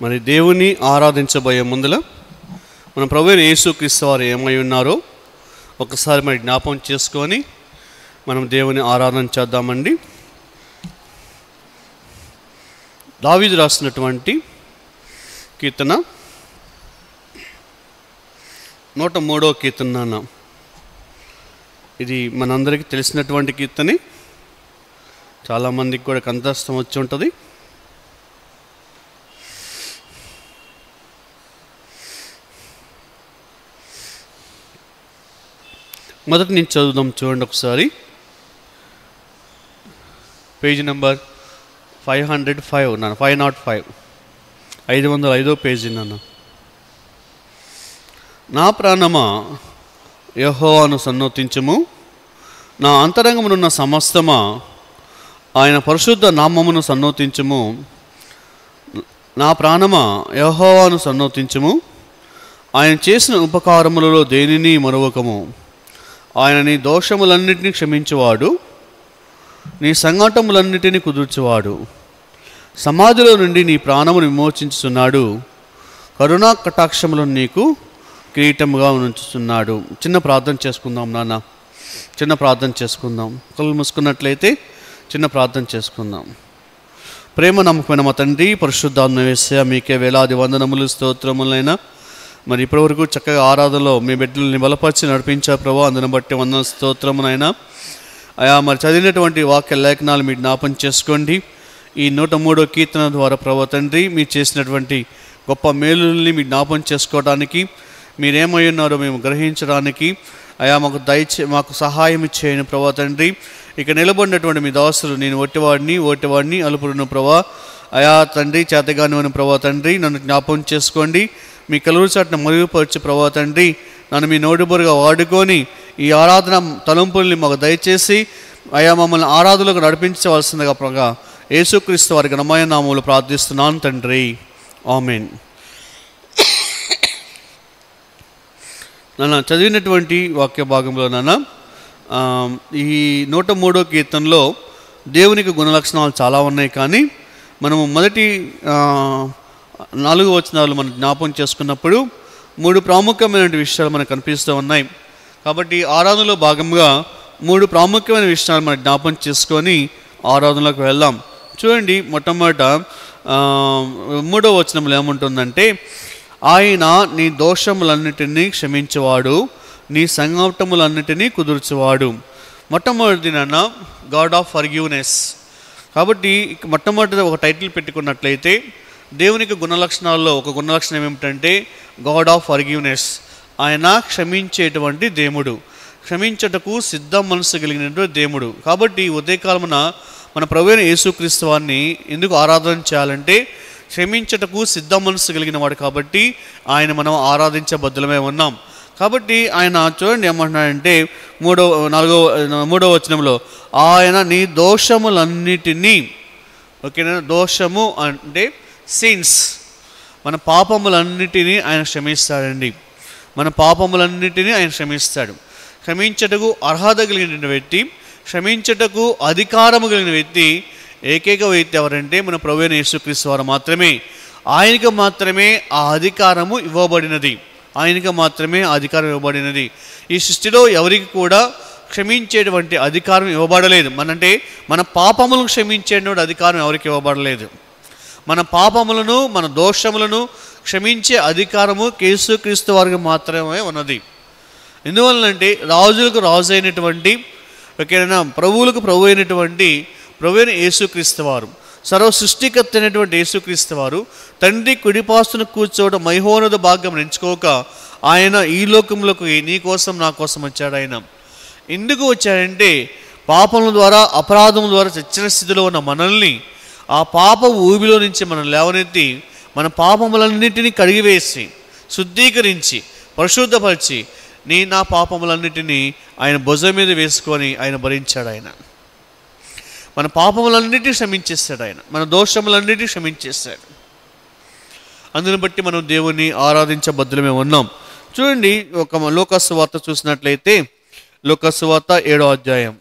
మరి దేవుని ఆరాధించబోయే ముందుల మన ప్రభువైన యేసుక్రీస్తు వారు ఏమై ఉన్నారో ఒకసారి మరి జ్ఞాపకం చేసుకొని మనం దేవుని ఆరాధన చేద్దామండి. దావీదు రాసినటువంటి కీర్తన 103వ కీర్తన. ఇది మనందరికీ తెలిసినటువంటి కీర్తనే, చాలామందికి కూడా కంఠస్థం వచ్చి ఉంటుంది. మొదటి నుంచి చదువుదాం, చూడండి ఒకసారి. పేజీ నెంబర్ 505 నాన్న, 505, 505వ పేజీ నాన్న. నా ప్రాణమా యెహోవాను సన్నోతించుము, నా అంతరంగమునున్న సమస్తమా ఆయన పరిశుద్ధ నామమును సన్నోతించుము. నా ప్రాణమా యెహోవాను సన్నోతించుము, ఆయన చేసిన ఉపకారములలో దేనిని మరువకము. ఆయన నీ దోషములన్నిటినీ క్షమించువాడు, నీ సంఘటములన్నిటినీ కుదుర్చువాడు. సమాధిలో నుండి నీ ప్రాణమును విమోచించుచున్నాడు, కరుణా కటాక్షములను నీకు కిరీటముగా ఉంచుతున్నాడు. చిన్న ప్రార్థన చేసుకుందాం నాన్న, చిన్న ప్రార్థన చేసుకుందాం. కళ్ళు మూసుకున్నట్లయితే చిన్న ప్రార్థన చేసుకుందాం. ప్రేమ నమ్మకమైన మా తండ్రి, పరిశుద్ధాత్మ యేసయ్య, మీకే వేలాది వందనములు స్తోత్రములైనా. మరి ఇప్పటివరకు చక్కగా ఆరాధనలో మీ బిడ్డల్ని బలపరిచి నడిపించారు ప్రభు, అందుని బట్టి వందన స్తోత్రమునైనా. అయా మరి చదివినటువంటి వాక్య లేఖనాలు మీరు జ్ఞాపం చేసుకోండి. ఈ 103వ కీర్తన ద్వారా ప్రభు తండ్రి మీరు చేసినటువంటి గొప్ప మేలుల్ని మీ జ్ఞాపం చేసుకోవడానికి, మీరేమై ఉన్నారో మేము గ్రహించడానికి అయా మాకు సహాయం ఇచ్చేయను ప్రభు తండ్రి. ఇక నిలబడినటువంటి మీ దాసులు, నేను ఓటివాడిని అలుపుడును ప్రభా. అయా తండ్రి, చేతగానివని ప్రభు తండ్రి నన్ను జ్ఞాపం చేసుకోండి. మీ కలువురు చాటును మరుగుపరిచి ప్రభు తండ్రి నన్ను మీ నోటిబురుగా వాడుకొని ఈ ఆరాధన తలంపుల్ని మాకు దయచేసి అయా మమ్మల్ని ఆరాధనలకు నడిపించవలసిందిగా ప్రభా యేసుక్రీస్తు వారి ఘనమైన నామములో ప్రార్థిస్తున్నాను తండ్రి, ఆమేన్. నాన్న చదివినటువంటి వాక్య భాగంలో నాన్న ఈ 103వ కీర్తనలో దేవునికి గుణలక్షణాలు చాలా ఉన్నాయి, కానీ మనము మొదటి 4 వచనాలు మనం జ్ఞాపకం చేసుకున్నప్పుడు 3 ప్రాముఖ్యమైన విషయాలు మనకు కనిపిస్తూ ఉన్నాయి. కాబట్టి ఆరాధనలో భాగంగా 3 ప్రాముఖ్యమైన విషయాలు మనం జ్ఞాపకం చేసుకొని ఆరాధనలోకి వెళ్దాం. చూడండి, మొట్టమొదట 3వ వచనంలో ఏముంటుందంటే, ఆయన నీ దోషములన్నిటినీ క్షమించేవాడు, నీ సంఘటములన్నిటినీ కుదుర్చువాడు. మొట్టమొదటి నాన్న గాడ్ ఆఫ్ ఫర్గివ్నెస్. కాబట్టి మొట్టమొదటి ఒక టైటిల్ పెట్టుకున్నట్లయితే దేవునికి గుణలక్షణాల్లో ఒక గుణలక్షణం ఏమిటంటే గాడ్ ఆఫ్ ఫర్గివ్నెస్. ఆయన క్షమించేటువంటి దేవుడు, క్షమించటకు సిద్ధ మనసు కలిగినటువంటి దేవుడు. కాబట్టి ఉదయకాలమున మన ప్రభువైన యేసుక్రీస్తు వారిని ఎందుకు ఆరాధన చేయాలంటే క్షమించటకు సిద్ధ మనసు కలిగిన వాడు కాబట్టి ఆయన మనం ఆరాధించబద్ధులమే ఉన్నాం. కాబట్టి ఆయన చూడండి ఏమంటున్నాడంటే 3వ వచనంలో, ఆయన నీ దోషములన్నిటినీ, ఓకేనా, దోషము అంటే సిన్స్, మన పాపములన్నిటినీ ఆయన క్షమిస్తాడండి. మన పాపములన్నిటినీ ఆయన క్షమిస్తాడు. క్షమించటకు అర్హత కలిగిన వ్యక్తి, క్షమించటకు అధికారము కలిగిన వ్యక్తి, ఏకైక వ్యక్తి ఎవరంటే మన ప్రభువైన యేసుక్రీస్తు వారు మాత్రమే. ఆయనకు మాత్రమే ఆ అధికారము ఇవ్వబడినది, ఆయనకు మాత్రమే ఆ అధికారం ఇవ్వబడినది. ఈ సృష్టిలో ఎవరికి కూడా క్షమించేటువంటి అధికారం ఇవ్వబడలేదు. మన పాపములను క్షమించేటువంటి అధికారం ఎవరికి ఇవ్వబడలేదు. మన పాపములను, మన దోషములను క్షమించే అధికారము యేసుక్రీస్తు వారికి మాత్రమే ఉన్నది. ఎందువలనంటే రాజులకు రాజు అయినటువంటి, ఓకేనా, ప్రభువులకు ప్రభు అయినటువంటి ప్రభువైన యేసుక్రీస్తు వారు, సర్వ సృష్టికర్త అయినటువంటి యేసుక్రీస్తు వారు తండ్రి కుడిపాస్తును కూర్చోవడం మహోన్నత భాగ్యం ఎంచుకోక ఆయన ఈ లోకంలోకి నీ కోసం నా కోసం వచ్చాడు. ఆయన ఎందుకు వచ్చాడంటే పాపముల ద్వారా, అపరాధముల ద్వారా చచ్చిన స్థితిలో ఉన్న మనల్ని ఆ పాప ఊబిలో నుంచి మనం లేవనెత్తి మన పాపములన్నిటినీ కడిగివేసి శుద్ధీకరించి పరిశుద్ధపరిచి నా పాపములన్నిటినీ ఆయన భుజం మీద వేసుకొని ఆయన భరించాడు. ఆయన మన పాపములన్నిటినీ క్షమించేస్తాడు, ఆయన మన దోషములన్నిటినీ క్షమించేస్తాడు. అందుని బట్టి మనం దేవుని ఆరాధించబద్ధులమే ఉన్నాం. చూడండి, ఒక లూకా సువార్త చూసినట్లయితే లూకా సువార్త 7వ అధ్యాయం,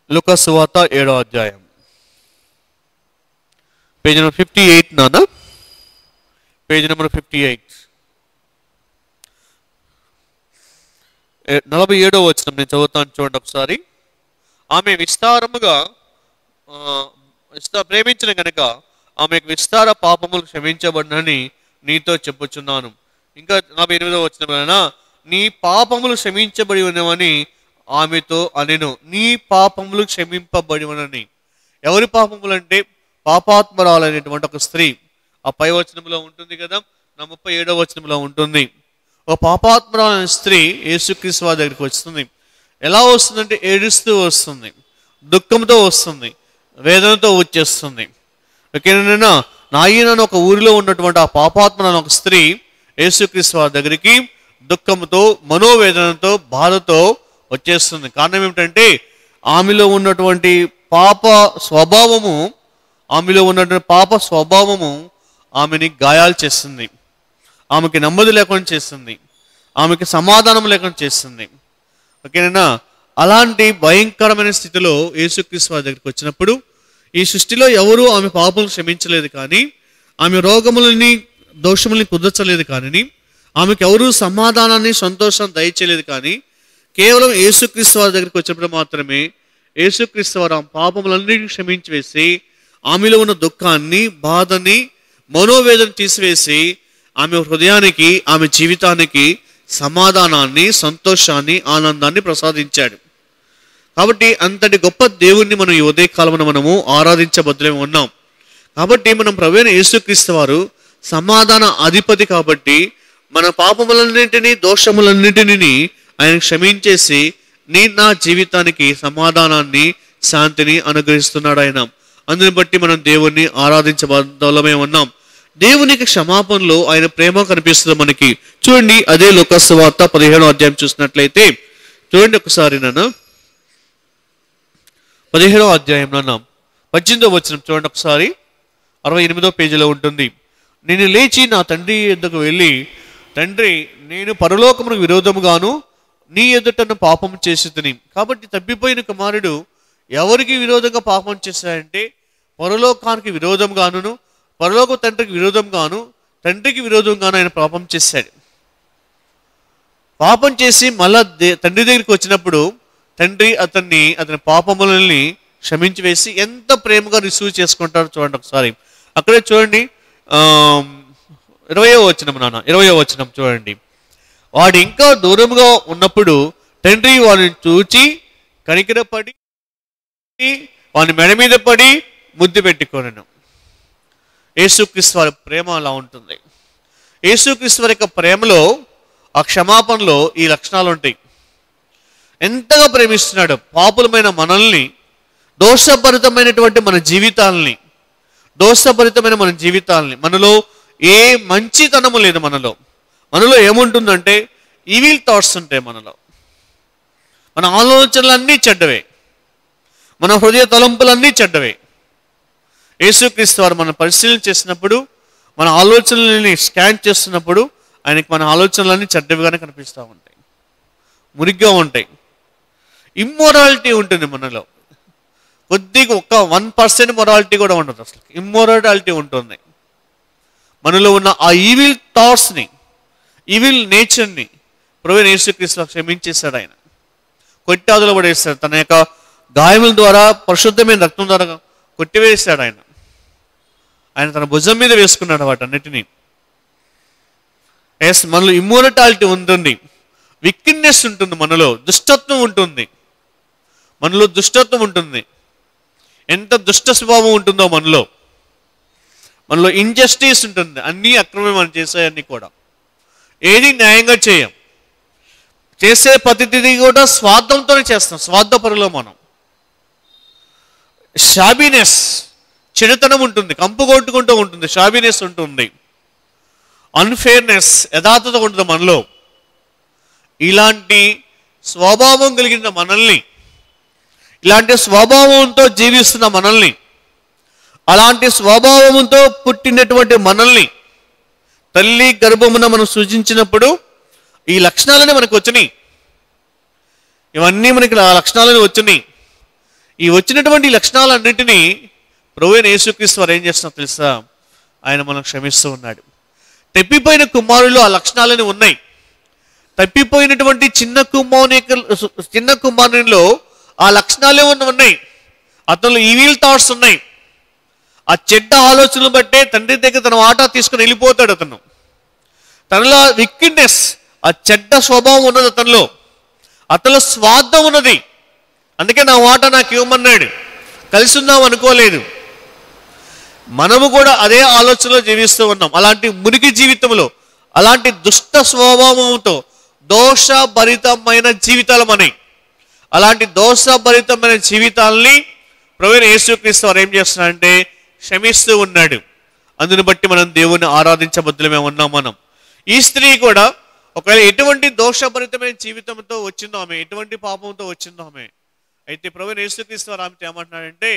లూకా సువార్త 7వ అధ్యాయం పేజ్ నెంబర్ 58 నాన్న, పేజ్ నెంబర్ 58, 47వ వచనం నేను చదువుతాను చూడండి ఒకసారి. ఆమె విస్తారముగా ప్రేమించిన గనుక ఆమెకు విస్తార పాపములు క్షమించబడినని నీతో చెప్పుచున్నాను. ఇంకా 48వ వచనం, నీ పాపములు క్షమించబడి ఉన్నవని ఆమెతో అనెను. నీ పాపములు క్షమింపబడి ఉన్నని. ఎవరి పాపములు అంటే పాపాత్మరాలైనటువంటి ఒక స్త్రీ. ఆ పై వచనంలో ఉంటుంది కదా, 37వ వచనంలో ఉంటుంది. ఒక పాపాత్మరాలైన స్త్రీ యేసుక్రీస్తు వారి దగ్గరికి వస్తుంది. ఎలా వస్తుందంటే ఏడుస్తూ వస్తుంది, దుఃఖంతో వస్తుంది, వేదనతో వచ్చేస్తుంది. ఓకేనా, నాయనను ఒక ఊరిలో ఉన్నటువంటి ఆ పాపాత్మరాలైన ఒక స్త్రీ యేసుక్రీస్తు వారి దగ్గరికి దుఃఖంతో, మనోవేదనతో, బాధతో వచ్చేస్తుంది. కారణం ఏమిటంటే ఆమెలో ఉన్నటువంటి పాప స్వభావము ఆమెని గాయాలు చేస్తుంది, ఆమెకి నెమ్మది లేకుండా చేస్తుంది, ఆమెకి సమాధానం లేకుండా చేస్తుంది. ఓకేనా, అలాంటి భయంకరమైన స్థితిలో యేసుక్రీస్తు వారి దగ్గరికి వచ్చినప్పుడు ఈ సృష్టిలో ఎవరూ ఆమె పాపం క్షమించలేదు, కానీ ఆమె రోగములని, దోషములని కుదర్చలేదు, కానీ ఆమెకు ఎవరూ సమాధానాన్ని, సంతోషాన్ని దయచేయలేదు. కానీ కేవలం యేసుక్రీస్తు వారి దగ్గరికి వచ్చినప్పుడు మాత్రమే యేసుక్రీస్తు వారు ఆ పాపములన్నిటిని క్షమించి వేసి ఆమెలో ఉన్న దుఃఖాన్ని, బాధని, మనోవేదన తీసివేసి ఆమె హృదయానికి, ఆమె జీవితానికి సమాధానాన్ని, సంతోషాన్ని, ఆనందాన్ని ప్రసాదించాడు. కాబట్టి అంతటి గొప్ప దేవుణ్ణి మనం ఈ ఉదయకాలమున మనము ఆరాధించబద్దులే ఉన్నాం. కాబట్టి మనం ప్రభువైన యేసుక్రీస్తు వారు సమాధాన అధిపతి. కాబట్టి మన పాపములన్నింటినీ, దోషములన్నింటినీ ఆయన క్షమించేసి నా జీవితానికి సమాధానాన్ని, శాంతిని అనుగ్రహిస్తున్నాడు ఆయన. అందుని బట్టి మనం దేవుణ్ణి ఆరాధించబద్దలమే ఉన్నాం. దేవునికి క్షమాపణలో ఆయన ప్రేమ కనిపిస్తుంది మనకి. చూడండి, అదే లూకా సువార్త 15వ అధ్యాయం చూసినట్లయితే చూడండి ఒకసారి నన్ను, 15వ అధ్యాయం 18వ వచనం చూడండి ఒకసారి, 68వ పేజీలో ఉంటుంది. నేను లేచి నా తండ్రి యొద్దకు వెళ్ళి, తండ్రి, నేను పరలోకమునకు విరోధముగాను నీ ఎదుటను పాపం చేసి తిని. కాబట్టి తప్పిపోయిన కుమారుడు ఎవరికి విరోధంగా పాపం చేశాడంటే పరలోకానికి విరోధంగాను, పరలోక తండ్రికి విరోధంగాను, తండ్రికి విరోధంగాను ఆయన పాపం చేశాడు. పాపం చేసి మళ్ళా తండ్రి దగ్గరికి వచ్చినప్పుడు తండ్రి అతని పాపములని క్షమించి వేసి ఎంత ప్రేమగా రిసీవ్ చేసుకుంటారో చూడండి ఒకసారి. అక్కడే చూడండి 20వ వచనం నాన్న, 20వ వచనం చూడండి. వాడు ఇంకా దూరంగా ఉన్నప్పుడు తండ్రి వాడిని చూచి కనికరపడి వాని మెడ మీద పడి ముద్దు పెట్టుకొనెను. యేసుక్రీస్తు వారి ప్రేమ అలా ఉంటుంది. యేసుక్రీస్తు వారి యొక్క ప్రేమలో, ఆ క్షమాపణలో ఈ లక్షణాలు ఉంటాయి. ఎంతగా ప్రేమిస్తున్నాడు పాపులమైన మనల్ని, దోషభరితమైనటువంటి మన జీవితాలని, మనలో ఏ మంచితనము లేదు. మనలో ఏముంటుందంటే ఈవిల్ థాట్స్ ఉంటాయి. మన ఆలోచనలన్నీ చెడ్డవే, మన హృదయ తలంపులన్నీ చెడ్డవే. యేసుక్రీస్తు వారు మనం పరిశీలన చేసినప్పుడు, మన ఆలోచనలని స్కాన్ చేస్తున్నప్పుడు ఆయనకి మన ఆలోచనలన్నీ చెడ్డవిగానే కనిపిస్తూ ఉంటాయి, మురిగ్గా ఉంటాయి. ఇమ్మొరాలిటీ ఉంటుంది మనలో, కొద్దిగా 1% మొరాలిటీ కూడా ఉండదు. అసలు ఇమ్మొరాలిటీ ఉంటుంది మనలో ఉన్న ఆ ఈవిల్ థాట్స్ని, ఈవిల్ నేచర్ని ప్రభువైన యేసుక్రీస్తు క్షమించేశాడు. ఆయన కొట్టాదులు పడేస్తాడు, తన యొక్క గాయముల ద్వారా, పరిశుద్ధమైన రక్తం ద్వారా కొట్టివేశాడు. ఆయన తన భుజం మీద వేసుకున్నాడు వాటన్నిటినీ. మనలో ఇమ్మొరాలిటీ ఉంటుంది, విక్టిన్నెస్ ఉంటుంది, మనలో దుష్టత్వం ఉంటుంది. ఎంత దుష్ట స్వభావం ఉంటుందో మనలో ఇంజస్టిస్ ఉంటుంది. అన్నీ అక్రమం మనం చేసేవన్నీ కూడా ఏది న్యాయంగా చేసే ప్రతిదీ కూడా స్వార్థంతోనే చేస్తాం. స్వార్థపరులో మనం షాబీనెస్, చెడుతనం ఉంటుంది, కంపు కొట్టుకుంటూ ఉంటుంది, షాబీనెస్ ఉంటుంది, అన్ఫేర్నెస్, యథార్థత ఉంటుంది మనలో. ఇలాంటి స్వభావం కలిగిన మనల్ని, ఇలాంటి స్వభావంతో జీవిస్తున్న మనల్ని, అలాంటి స్వభావంతో పుట్టినటువంటి మనల్ని తల్లి గర్భమున మనం సృజించినప్పుడు ఈ లక్షణాలనే మనకు వచ్చినాయి. ఇవన్నీ మనకి ఆ లక్షణాలని వచ్చినాయి. ఈ వచ్చినటువంటి లక్షణాలన్నింటినీ ప్రభువైన యేసుక్రీస్తు వారు ఏం చేస్తున్నారు తెలుసా? ఆయన మనం క్షమిస్తూ ఉన్నాడు. తప్పిపోయిన కుమారులు ఆ లక్షణాలని ఉన్నాయి. తప్పిపోయినటువంటి చిన్న కుమారునిలో ఆ లక్షణాలే ఉన్నాయి. అతను ఈవిల్ థాట్స్ ఉన్నాయి. ఆ చెడ్డ ఆలోచనలు బట్టే తండ్రి దగ్గర తన వాటా తీసుకుని వెళ్ళిపోతాడు. తనలో విక్కిడ్నెస్, ఆ చెడ్డ స్వభావం ఉన్నది అతనిలో స్వార్థం ఉన్నది. అందుకే నా వాటా నాకు ఇవ్వమన్నాడు. కలిసి ఉందాం అనుకోలేదు. మనము కూడా అదే ఆలోచనలో జీవిస్తూ ఉన్నాం. అలాంటి మురికి జీవితంలో, అలాంటి దుష్ట స్వభావంతో దోషభరితమైన జీవితాలు మనవి. అలాంటి దోషభరితమైన జీవితాలని ప్రభువైన యేసుక్రీస్తు వారు ఏం చేస్తున్నారంటే క్షమిస్తూ ఉన్నాడు. అందుని బట్టి మనం దేవుని ఆరాధించబద్దులమే ఉన్నాం. మనం ఈ స్త్రీ కూడా ఒకవేళ ఎటువంటి దోషభరితమైన జీవితంతో వచ్చిందో ఆమె, ఎటువంటి పాపంతో వచ్చిందో ఆమె, అయితే ప్రభువైన యేసుక్రీస్తు వారు ఆమెతో ఏమంటున్నాడంటే,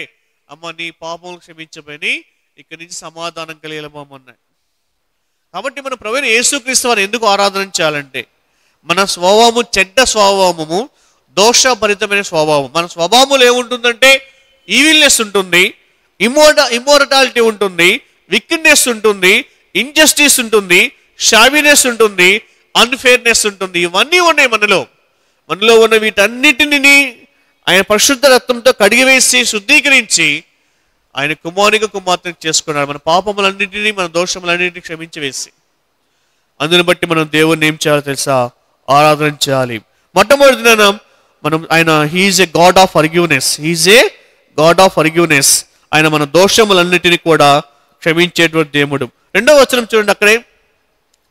అమ్మ నీ పాపములు క్షమించబని ఇక్కడి నుంచి సమాధానం కలిగలమన్నాడు. కాబట్టి మన ప్రభువైన యేసుక్రీస్తు వారు ఎందుకు ఆరాధన చేయాలంటే, మన స్వభావము చెడ్డ స్వభావము, దోషభరితమైన స్వభావం. మన స్వభావంలో ఏముంటుందంటే ఈవిల్నెస్ ఉంటుంది, ఇమ్మోరటాలిటీ ఉంటుంది, విక్కిడ్నెస్ ఉంటుంది, ఇంజస్టిస్ ఉంటుంది, షావినెస్ ఉంటుంది, అన్ఫేర్నెస్ ఉంటుంది. ఇవన్నీ ఉన్నాయి మనలో ఉన్న వీటన్నిటిని ఆయన పరిశుద్ధ రక్తంతో కడిగివేసి శుద్ధీకరించి ఆయన కుమార్తెను చేసుకున్నాడు. మన పాపములన్నింటినీ, మన దోషములన్నింటినీ క్షమించి వేసి, అందుని బట్టి మనం దేవుణ్ణి ఏం చేయాలో తెలుసా? ఆరాధన చేయాలి. మొట్టమొదటి మనం he is a God of forgiveness. He is a God of forgiveness. ఆయన మన దోషములన్నిటినీ కూడా క్షమించేటువంటి దేవుడు. రెండవ వచనం చూడండి, అక్కడే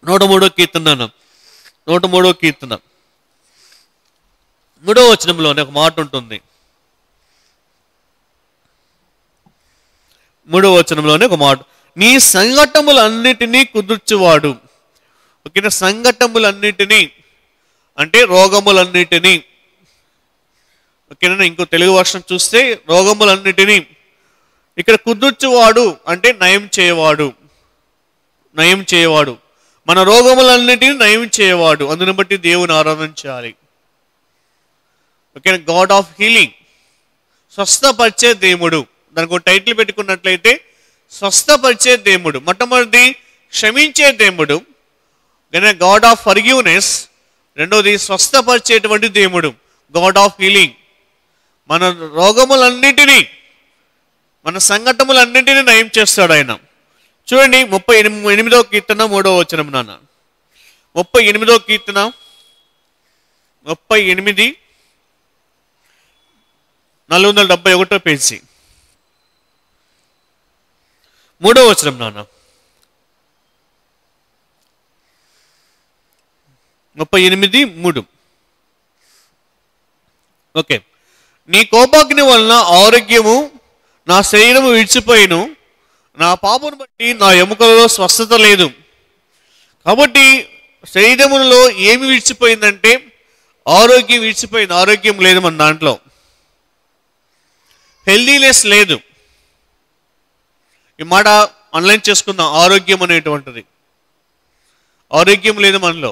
103వ కీర్తన 3వ వచనంలోనే ఒక మాట ఉంటుంది. 3వ వచనంలోనే ఒక మాట, నీ సంఘటములన్నిటినీ కుదుర్చువాడు. ఓకేనా? సంఘటములన్నిటినీ అంటే రోగములన్నిటినీ. ఓకేనా? ఇంకో తెలుగు వర్షం చూస్తే రోగములన్నిటినీ, ఇక్కడ కుదుర్చువాడు అంటే నయం చేయవాడు. మన రోగములన్నిటినీ నయం చేయవాడు. అందుని బట్టి దేవుని ఆరాధన చేయాలి. ఓకేనా? గాడ్ ఆఫ్ హీలింగ్, స్వస్థపరిచే దేవుడు. దానికి ఒక టైటిల్ పెట్టుకున్నట్లయితే స్వస్థపరిచే దేవుడు. మొట్టమొదటిది క్షమించే దేవుడు, గాడ్ ఆఫ్ ఫర్గివ్నెస్. రెండోది స్వస్థపరిచేటువంటి దేవుడు, గాడ్ ఆఫ్ హీలింగ్. మన రోగములన్నిటినీ, మన సంఘటనలన్నింటినీ నయం చేస్తాడు ఆయన. చూడండి 38వ కీర్తన 3వ వచనం. 38వ కీర్తన 38 471 పేజీ 3వ వచనం 38:3. ఓకే. నీ కోపాగ్ని వలన ఆరోగ్యము నా శరీరము విడిచిపోయిను, నా పాపను బట్టి నా ఎముకలలో స్వస్థత లేదు. కాబట్టి శరీరములో ఏమి విడిచిపోయిందంటే ఆరోగ్యం విడిచిపోయింది. ఆరోగ్యం లేదు మన దాంట్లో, హెల్దీనెస్ లేదు. ఈ మాట ఆన్లైన్ చేసుకుందాం. ఆరోగ్యం అనేటువంటిది, ఆరోగ్యం లేదు మనలో,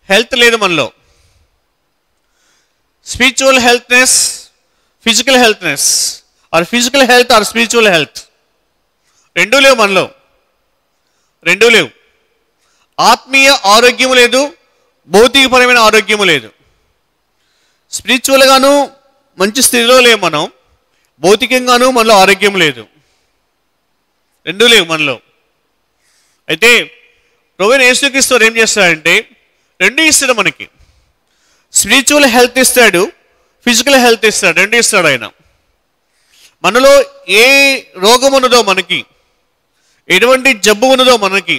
హెల్త్ లేదు మనలో. Spiritual healthness, physical healthness, or physical health or spiritual health, రెండూ లేవు మనలో, రెండూ లేవు. ఆత్మీయ ఆరోగ్యము లేదు, భౌతికపరమైన ఆరోగ్యము లేదు. స్పిరిచువల్గాను మంచి స్థితిలో లేవు మనం, భౌతికంగాను మనలో ఆరోగ్యం లేదు, రెండూ లేవు మనలో. అయితే ప్రభువైన యేసుక్రీస్తు ఏం చేస్తాడంటే రెండు ఇస్తాడు మనకి. స్పిరిచువల్ హెల్త్ ఇస్తాడు, ఫిజికల్ హెల్త్ ఇస్తాడు, రెండు ఇస్తాడు ఆయన. మనలో ఏ రోగం ఉన్నదో మనకి, ఎటువంటి జబ్బు ఉన్నదో మనకి,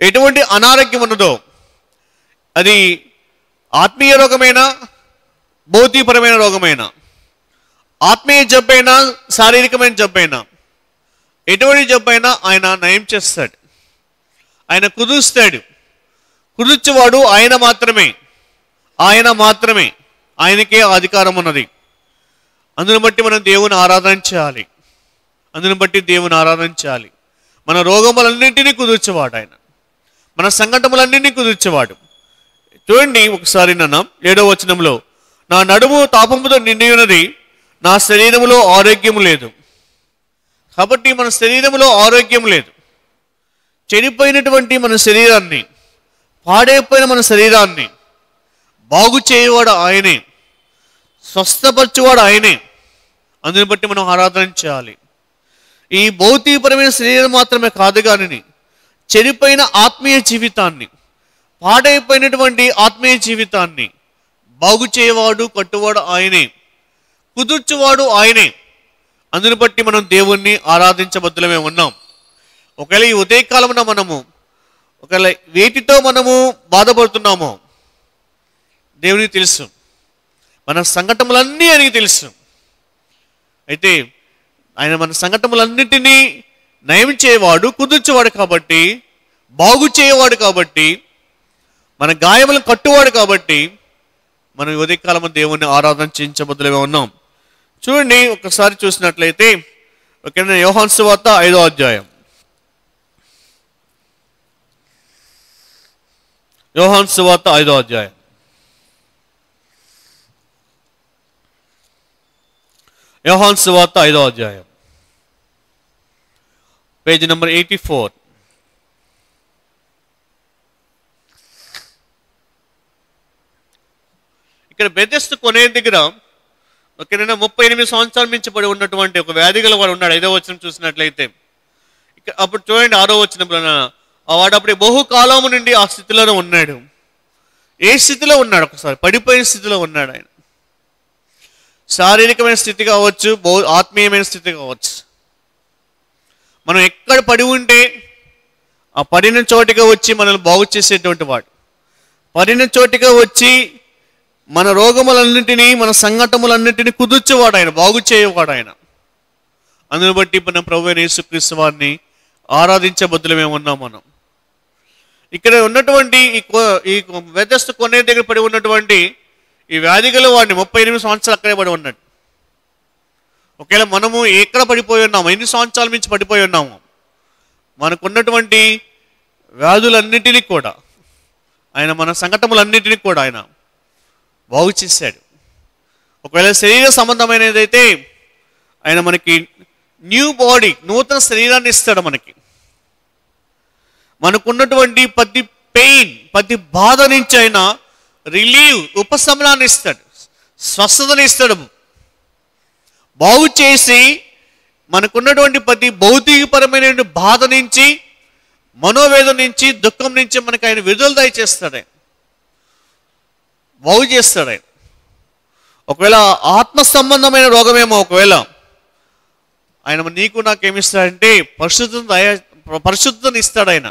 ఎటువంటి అనారోగ్యం ఉన్నదో, అది ఆత్మీయ రోగమైనా భౌతికపరమైన రోగమైనా, ఆత్మీయ జబ్బైనా శారీరకమైన జబ్బైనా, ఎటువంటి జబ్బైనా ఆయన నయం చేస్తాడు, ఆయన కుదురుస్తాడు. కుదుర్చేవాడు ఆయన మాత్రమే, ఆయన మాత్రమే, ఆయనకే అధికారం ఉన్నది. అందుని బట్టి మనం దేవుని ఆరాధన చేయాలి, అందుని బట్టి దేవుని ఆరాధన చేయాలి. మన రోగములన్నింటినీ కుదుర్చేవాడు ఆయన, మన సంఘటనలన్నింటినీ కుదుర్చేవాడు. చూడండి ఒకసారి 7వ వచనంలో, నా నడుము తాపముతో నిండి ఉన్నది, నా శరీరములో ఆరోగ్యము లేదు. కాబట్టి మన శరీరంలో ఆరోగ్యం లేదు. చెడిపోయినటువంటి మన శరీరాన్ని, పాడైపోయిన మన శరీరాన్ని బాగు చేయవాడు ఆయనే, స్వస్థపరచువాడు ఆయనే. అందుని బట్టి మనం ఆరాధన చేయాలి. ఈ భౌతికపరమైన శరీరం మాత్రమే కాదు కానీ చెడిపోయిన ఆత్మీయ జీవితాన్ని, పాడైపోయినటువంటి ఆత్మీయ జీవితాన్ని బాగు చేయవాడు, కట్టువాడు ఆయనే, కుదుర్చువాడు ఆయనే. అందుని బట్టి మనం దేవుణ్ణి ఆరాధించబద్దులమే ఉన్నాం. ఒకవేళ ఈ ఉదయకాలమున మనము ఒకవేళ వేటితో మనము బాధపడుతున్నామో దేవునికి తెలుసు, మన సంఘటనలన్నీ ఆయనకి తెలుసు. అయితే ఆయన మన సంఘటనలన్నిటినీ నయం చేయవాడు, కుదుర్చేవాడు కాబట్టి, బాగు చేయవాడు కాబట్టి, మన గాయములను కట్టువాడు కాబట్టి మనం ఉదయకాలము దేవుణ్ణి ఆరాధన చేయించబద్దులమే ఉన్నాం. చూడండి, ఒకసారి చూసినట్లయితే ఓకేనా, యోహాను సువార్త 5వ అధ్యాయం. యోహాను సువార్త 5వ అధ్యాయం. యోహాను సువార్త 5వ అధ్యాయం, పేజ్ నెంబర్ 84. ఇక్కడ బెతెస్దా కొనే దగ్గర ఓకేనా 38 సంవత్సరాల నుంచి పడి ఉన్నటువంటి ఒక వ్యాధి గల వాడు ఉన్నాడు. 5వ వచనం చూసినట్లయితే అప్పుడు చూడండి 6వ వచనంలో, వాడు అప్పుడు బహుకాలము నుండి ఆ స్థితిలోనే ఉన్నాడు. ఏ స్థితిలో ఉన్నాడు? ఒకసారి పడిపోయిన స్థితిలో ఉన్నాడు. ఆయన శారీరకమైన స్థితి కావచ్చు, ఆత్మీయమైన స్థితి కావచ్చు. మనం ఎక్కడ పడి ఉంటే ఆ పడిన చోటిగా వచ్చి మనల్ని బాగు చేసేటువంటి వాడు, పడిన చోటిగా వచ్చి మన రోగములన్నింటినీ, మన సంఘటనలన్నింటినీ కుదుర్చేవాడు ఆయన, బాగు చేయవాడు ఆయన. అందుని బట్టి మనం ప్రభువైన యేసుక్రీస్తు వారిని ఆరాధించబద్దులమే ఉన్నాం మనం. ఇక్కడ ఉన్నటువంటి ఈ బెతెస్దా కొనే దగ్గర పడి ఉన్నటువంటి ఈ వ్యాధి గల వాడిని 38 సంవత్సరాలు అక్కడే పడి ఉన్నాడు. ఒకవేళ మనము ఎక్కడ పడిపోయి ఉన్నాము, ఎన్ని సంవత్సరాల నుంచి పడిపోయి ఉన్నాము, మనకున్నటువంటి వ్యాధులన్నింటినీ కూడా ఆయన, మన సంఘటనలన్నింటినీ కూడా ఆయన బాగు చేశాడు. ఒకవేళ శరీర సంబంధమైనదైతే ఆయన మనకి న్యూ బాడీ, నూతన శరీరాన్ని ఇస్తాడు మనకి. మనకున్నటువంటి ప్రతి పెయిన్, ప్రతి బాధ నుంచి ఆయన రిలీవ్, ఉపశమనాన్ని ఇస్తాడు, స్వస్థతని ఇస్తాడు, బాగు చేసి మనకున్నటువంటి ప్రతి భౌతికపరమైన బాధ నుంచి, మనోవేదన నుంచి, దుఃఖం నుంచి మనకి ఆయన విడుదల దయచేస్తాడు, ఆయన బాగు చేస్తాడు ఆయన. ఒకవేళ ఆత్మ సంబంధమైన రోగమేమో, ఒకవేళ ఆయన నీకు నాకేమిస్తాడంటే పరిశుద్ధతని ఇస్తాడు ఆయన,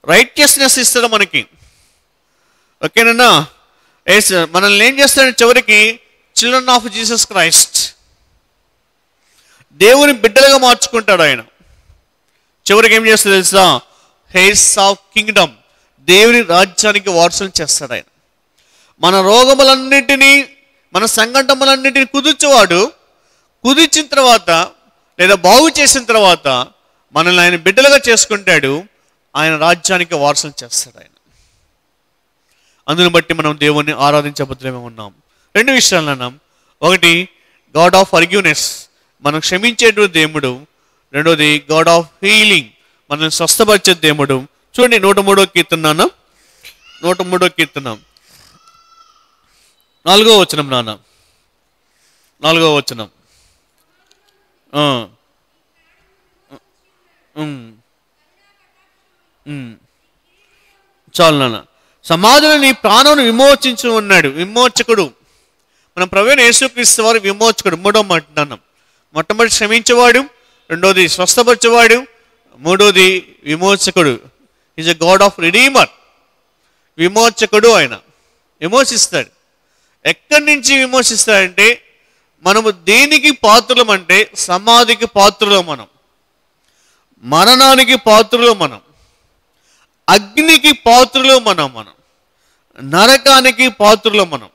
రైటియస్నెస్ ఇస్తాడు మనకి. ఓకేనా, మనల్ని ఏం చేస్తాడంటే చివరికి చిల్డ్రన్ ఆఫ్ జీసస్ క్రైస్ట్, దేవుని బిడ్డలుగా మార్చుకుంటాడు ఆయన. చివరికి ఏం చేస్తాడు తెలుసా? హెయిర్స్ ఆఫ్ కింగ్డమ్, దేవుని రాజ్యానికి వారసులు చేస్తాడు ఆయన. మన రోగములన్నింటినీ, మన సంఘటనలన్నింటినీ కుదుర్చేవాడు. కుదిర్చిన తర్వాత లేదా బాగు చేసిన తర్వాత మనల్ని ఆయన బిడ్డలుగా చేసుకుంటాడు, ఆయన రాజ్యానికి వారసులు చేస్తాడు ఆయన. అందుని బట్టి మనం దేవుణ్ణి ఆరాధించబద్దులమే ఉన్నాం. 2 విషయాలు అన్నాం. ఒకటి గాడ్ ఆఫ్ ఫర్గివ్నెస్, మనం క్షమించేటువంటి దేవుడు. రెండోది గాడ్ ఆఫ్ హీలింగ్, మనల్ని స్వస్థపరిచే దేవుడు. చూడండి 103వ కీర్తన, 103వ కీర్తన 4వ వచనం నాన్న, 4వ వచనం. చాలు నాన్న. సమాజంలో నీ ప్రాణం విమోచించి ఉన్నాడు, విమోచకుడు. మనం ప్రభువైన యేసుక్రీస్తు వారు విమోచకుడు. 3వ మాట నాన్న, మొట్టమొదటి క్షమించేవాడు, రెండోది స్వస్థపరిచేవాడు, మూడోది విమోచకుడు. Is a God of redeemer, విమోచకుడు. ఆయన విమోచిస్తాడు. ఎక్కడి నుంచి విమోచిస్తాడంటే, మనము దేనికి పాత్రలం అంటే సమాధికి పాత్రలో మనం, మరణానికి పాత్రలో మనం, అగ్నికి పాత్రలో మనం, నరకానికి పాత్రలో మనం.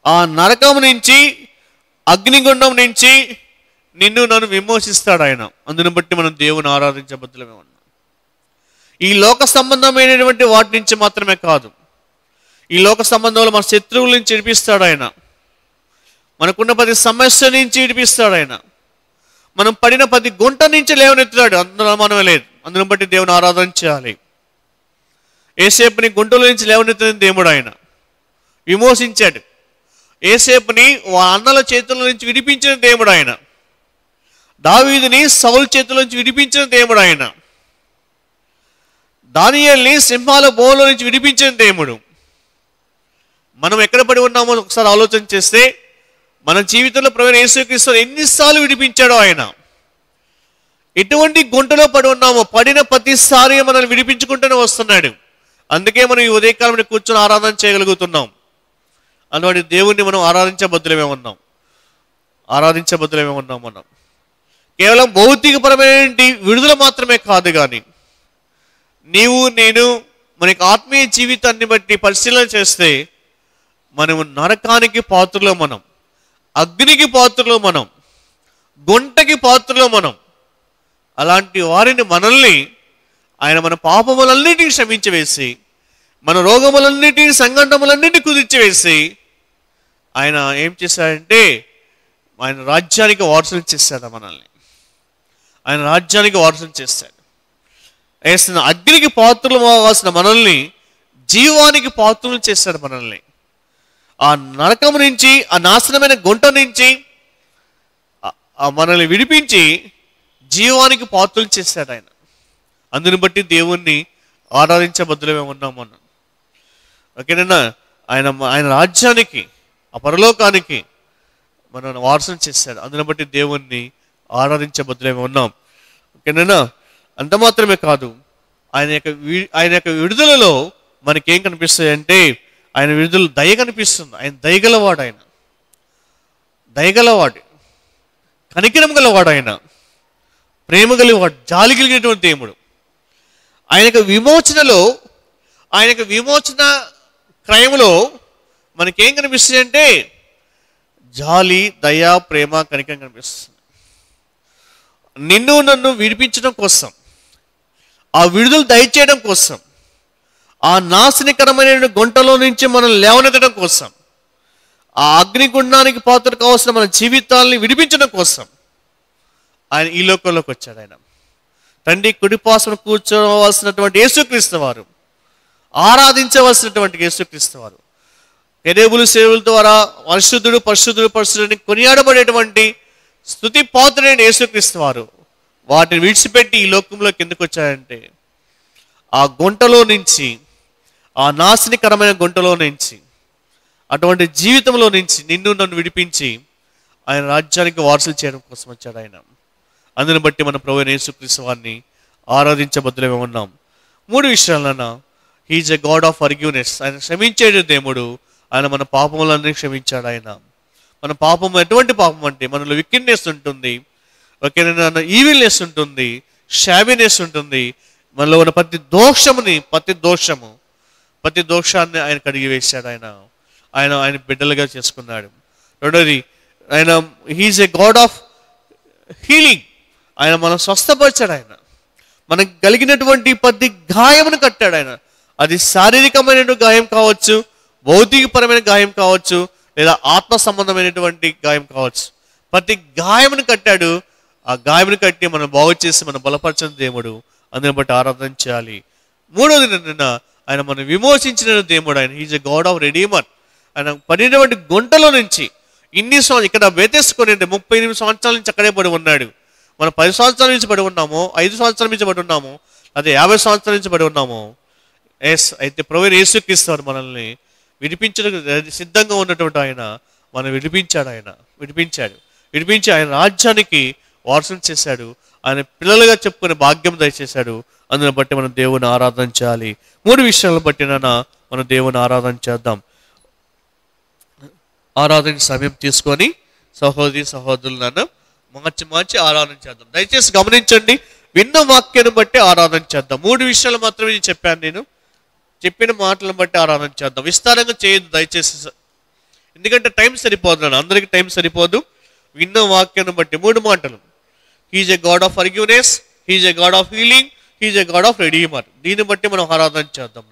ఆ నరకం నుంచి, అగ్నిగుండం నుంచి నిన్ను నన్ను విమోచిస్తాడు ఆయన. అందుని బట్టి మనం దేవుని ఆరాధించబద్దులమే ఉన్నాం. ఈ లోక సంబంధమైనటువంటి వాటి నుంచి మాత్రమే కాదు, ఈ లోక సంబంధంలో మన శత్రువుల నుంచి విడిపిస్తాడు ఆయన, మనకున్న ప్రతి సమస్య నుంచి విడిపిస్తాడు ఆయన, మనం పడిన ప్రతి గుంట నుంచి లేవనెత్తాడు, అందులో అనుమానమే లేదు. అందును బట్టి దేవుని ఆరాధన చేయాలి. యేసేపుని గుంటలో నుంచి లేవనెత్తిన దేవుడు ఆయన, విమోచించాడు. యేసేపుని అన్నల చేతుల నుంచి విడిపించిన దేవుడు ఆయన. దావీదుని సౌలు చేతుల నుంచి విడిపించిన దేవుడు ఆయన. దానియేలుని సింహాల బోలో నుంచి విడిపించిన దేవుడు. మనం ఎక్కడ పడి ఉన్నామో ఒకసారి ఆలోచన చేస్తే మన జీవితంలో ప్రభువైన యేసుక్రీస్తు ఎన్నిసార్లు విడిపించాడో ఆయన. ఎటువంటి గుంటలో పడి ఉన్నామో పడిన ప్రతిసారి మనల్ని విడిపించుకుంటూనే వస్తున్నాడు. అందుకే మనం ఈ ఉదయకాలంలో కూర్చొని ఆరాధన చేయగలుగుతున్నాం. అటువంటి దేవుణ్ణి మనం ఆరాధించబద్దులమే ఉన్నాం. మనం కేవలం భౌతికపరమైన విడుదల మాత్రమే కాదు, కానీ నీవు నేను మనకి ఆత్మీయ జీవితాన్ని బట్టి పరిశీలన చేస్తే మనము నరకానికి పాత్రలో, మనం అగ్నికి పాత్రలో, మనం గుంటకి పాత్రలో మనం. అలాంటి వారిని మనల్ని ఆయన మన పాపములన్నిటినీ క్షమించివేసి, మన రోగములన్నిటినీ సంఘటనలన్నిటినీ కుదిర్చివేసి ఆయన ఏం చేశాడంటే ఆయన రాజ్యానికి వారసులు చేశాడు. మనల్ని ఆయన రాజ్యానికి వారసులు చేశాడు. వేసిన అగ్నికి పాత్రలు కావాల్సిన మనల్ని జీవానికి పాత్రలు చేశాడు. మనల్ని ఆ నరకము నుంచి, ఆ నాశనమైన గుంట నుంచి మనల్ని విడిపించి జీవానికి పాత్రలు చేశాడు ఆయన. అందుని బట్టి దేవుణ్ణి ఆరాధించబద్దులమే ఉన్నాం మనం. ఓకేనా? ఆయన రాజ్యానికి, ఆ పరలోకానికి మనం వారసులు చేశాడు. అందుని బట్టి దేవుణ్ణి ఆరాధించబద్దులమే ఉన్నాం. ఓకేనా? అంత మాత్రమే కాదు, ఆయన యొక్క విడుదలలో మనకేం కనిపిస్తాయి అంటే ఆయన విడుదల దయ కనిపిస్తుంది. ఆయన దయగలవాడు, ఆయన దయగలవాడు, కనికరం గలవాడు, ఆయన ప్రేమ గలవాడు, జాలి కలిగినటువంటి దేవుడు. ఆయన విమోచన క్రయములో మనకేం కనిపిస్తుంది అంటే జాలి, దయ, ప్రేమ, కనికరం కనిపిస్తుంది. నిన్ను నన్ను విడిపించడం కోసం, ఆ విడుదల దయచేయడం కోసం, ఆ నాశనకరమైన గుంటలో నుంచి మనం లేవనెత్తడం కోసం, ఆ అగ్నిగుండానికి పాత్ర కావాల్సిన మన జీవితాలని విడిపించడం కోసం ఆయన ఈ లోకంలోకి వచ్చాడు. ఆయన తండ్రి కుడిపాసన కూర్చోవలసినటువంటి యేసుక్రీస్తు వారు, ఆరాధించవలసినటువంటి యేసుక్రీస్తు వారు, కేరేబులు సేవల ద్వారా పరిశుద్ధుడు పరిశుద్ధుడు పరిశుద్ధుడిని కొనియాడబడేటువంటి స్తుతి పాత్రుడైన యేసుక్రీస్తు వారు వాటిని విడిచిపెట్టి ఈ లోకంలో కిందకు వచ్చాయంటే ఆ గుంటలో నుంచి, ఆ నాశనకరమైన గుంటలో నుంచి, అటువంటి జీవితంలో నుంచి నిన్ను నన్ను విడిపించి ఆయన రాజ్యానికి వారసులు చేయడం కోసం వచ్చాడు ఆయన. అందుని బట్టి మన ప్రభువైన యేసుక్రీస్తు వారిని ఆరాధించబద్దులమే ఉన్నాం. 3 విషయాలన్నా he's a God of forgiveness. ఆయన క్షమించేడు దేవుడు. ఆయన మన పాపములన్నీ క్షమించాడు. ఆయన మన పాపం ఎటువంటి పాపం అంటే మనలో విక్కిడ్నెస్ ఉంటుంది, ఓకేనా, ఈవిల్నెస్ ఉంటుంది, షాబినెస్ ఉంటుంది. మనలో ఉన్న ప్రతి దోషాన్ని ఆయన కడిగి వేశాడు. ఆయన బిడ్డలుగా చేసుకున్నాడు. రెండోది ఆయన he's a God of healing. ఆయన మనం స్వస్థపరిచాడు. ఆయన మనకు కలిగినటువంటి ప్రతి గాయమును కట్టాడు. ఆయన అది శారీరకమైన గాయం కావచ్చు, భౌతికపరమైన గాయం కావచ్చు, లేదా ఆత్మ సంబంధమైనటువంటి గాయం కావచ్చు. ప్రతి గాయమును కట్టాడు. ఆ గాయమును కట్టి మనం బాగు చేసి మనం బలపరచిన దేవుడు. అందుని బట్టి ఆరాధన చేయాలి. మూడోది ఆయన మనం విమోచించిన దేవుడు. ఆయన he's a God of redeemer. ఆయన పడినటువంటి గుంటలో నుంచి ఇన్ని సంవత్సరాలు ఇక్కడ వేతేసుకొని 38 సంవత్సరాల నుంచి అక్కడే పడి ఉన్నాడు. మనం 10 సంవత్సరాల నుంచి పడి ఉన్నాము, 5 సంవత్సరాల నుంచి పడి ఉన్నాము, అదే 50 సంవత్సరాల నుంచి పడి ఉన్నాము. అయితే ప్రభువైన యేసుక్రీస్తు మనల్ని విడిపించడానికి సిద్ధంగా ఉన్నటువంటి ఆయన మనం విడిపించి ఆయన రాజ్యానికి వారసులు చేశాడు. ఆయన పిల్లలుగా చెప్పుకునే భాగ్యం దయచేశాడు. అందుని బట్టి మనం దేవుని ఆరాధన చేయాలి. 3 విషయాలను బట్టి మనం దేవుని ఆరాధన చేద్దాం. ఆరాధన సమయం తీసుకొని సహోదరులను మార్చి ఆరాధన చేద్దాం. దయచేసి గమనించండి, విన్న వాక్యాన్ని బట్టి ఆరాధన చేద్దాం. 3 విషయాలు మాత్రమే చెప్పాను. నేను చెప్పిన మాటలను బట్టి ఆరాధన చేద్దాం. విస్తారంగా చేయొద్దు దయచేసి, ఎందుకంటే టైం సరిపోదు. అందరికీ టైం సరిపోదు. విన్న వాక్యాన్ని బట్టి 3 మాటలు. He's a God of forgiveness, he's a God of healing, he's a God of redeemer. దీన్ని బట్టి మనం ఆరాధన చేద్దాం.